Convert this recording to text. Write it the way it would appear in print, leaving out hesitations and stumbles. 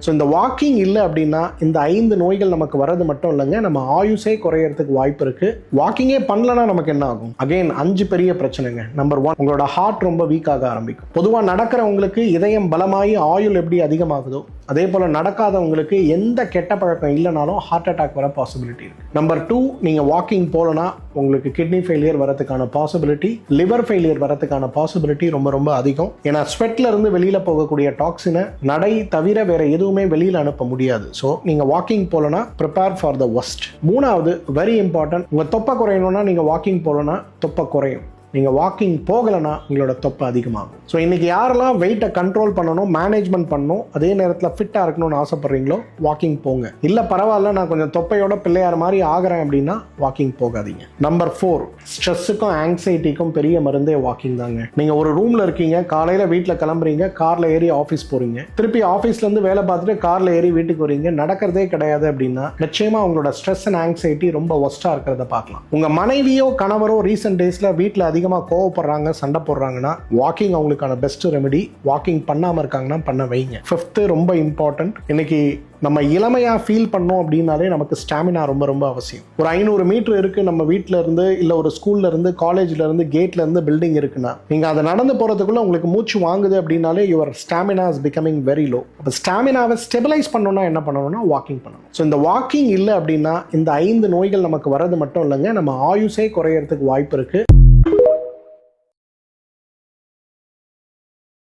So இந்த walking இல்லை அப்படின்னா இந்த 5 நோய்கள் நமக்கு வர்றது மட்டும் இல்லைங்க, நம்ம ஆயுசே குறையறதுக்கு வாய்ப்பு இருக்கு. வாக்கிங்கே பண்ணலன்னா நமக்கு என்ன ஆகும்? அகைன் 5 பெரிய பிரச்சனைங்க. நம்பர் 1, உங்களோட ஹார்ட் ரொம்ப வீக் ஆக ஆரம்பிக்கும். பொதுவாக நடக்கிறவங்களுக்கு இதயம் பலமாகி ஆயுள் எப்படி அதிகமாகுதோ அதே போல நடக்காதவங்களுக்கு எந்த கெட்ட பழக்கம் இல்லைனாலும் ஹார்ட் அட்டாக் வர பாசிபிலிட்டி இருக்கு. நம்பர் 2, நீங்க வாக்கிங் போலனா உங்களுக்கு கிட்னி ஃபெயிலியர் வரதுக்கான பாசிபிலிட்டி, லிவர் ஃபெயிலியர் வரதுக்கான பாசிபிலிட்டி ரொம்ப ரொம்ப அதிகம். ஏன்னா ஸ்வெட்ல இருந்து வெளியில போகக்கூடிய டாக்ஸினை நடை தவிர வேற எதுவுமே வெளியில அனுப்ப முடியாது. ஸோ நீங்க walking போலனா prepare for the worst. 3வது, வெரி இம்பார்ட்டன்ட், உங்க தொப்பை குறையணும்னா நீங்க வாக்கிங் போலனா தொப்பை குறையும். நீங்கள் வாக்கிங் போகலைன்னா உங்களோட தொப்பை அதிகமாகும். ஸோ இன்றைக்கி யாரெல்லாம் வெயிட்டை கண்ட்ரோல் பண்ணணும், மேனேஜ்மெண்ட் பண்ணணும், அதே நேரத்தில் ஃபிட்டாக இருக்கணும்னு ஆசைப்பட்றீங்களோ வாக்கிங் போங்க. இல்லை பரவாயில்ல நான் கொஞ்சம் தொப்பையோட பிள்ளையார் மாதிரி ஆகிறேன் அப்படின்னா வாக்கிங் போகாதீங்க. நம்பர் 4, ஸ்ட்ரெஸ்ஸுக்கும் ஆங்ஸைட்டிக்கும் பெரிய மருந்தே வாக்கிங் தாங்க. நீங்கள் ஒரு ரூமில் இருக்கீங்க, காலையில் வீட்டில் கிளம்புறீங்க, காரில் ஏறி ஆஃபீஸ் போகிறீங்க, திருப்பி ஆஃபீஸ்லேருந்து வேலை பார்த்துட்டு காரில் ஏறி வீட்டுக்கு வரீங்க, நடக்கிறதே கிடையாது அப்படின்னா நிச்சயமாக உங்களோட ஸ்ட்ரெஸ் அண்ட் ஆங்ஸைட்டி ரொம்ப ஒஸ்ட்டாக இருக்கிறத பார்க்கலாம். உங்கள் மனைவியோ கணவரோ ரீசெண்ட் டேஸில் வீட்டில் அதிகமாக கோவப்படுறாங்க, சண்டை போடுறாங்கன்னா வாக்கிங் அவங்களுக்கான பெஸ்ட் ரெமெடி. வாக்கிங் பண்ணாமல் இருக்காங்கன்னா பண்ண வைங்க. 5th, ரொம்ப இம்பார்ட்டன்ட், இன்னைக்கு நம்ம இளமையாக ஃபீல் பண்ணோம் அப்படின்னாலே நமக்கு ஸ்டாமினா ரொம்ப ரொம்ப அவசியம். ஒரு 500 மீட்டர் இருக்குது நம்ம வீட்டில் இருந்து, இல்லை ஒரு ஸ்கூல்ல இருந்து, காலேஜில் இருந்து, கேட்ல இருந்து பில்டிங் இருக்குன்னா நீங்கள் அதை நடந்து போகிறதுக்குள்ள உங்களுக்கு மூச்சு வாங்குது அப்படின்னாலே your stamina is becoming very low. அப்போ ஸ்டாமினாவை ஸ்டெபிலைஸ் பண்ணணும்னா என்ன பண்ணணும்னா வாக்கிங் பண்ணணும். ஸோ இந்த வாக்கிங் இல்லை அப்படின்னா இந்த 5 நோய்கள் நமக்கு வர்றது மட்டும் இல்லைங்க, நம்ம ஆயுசே குறையறதுக்கு வாய்ப்பு இருக்குது.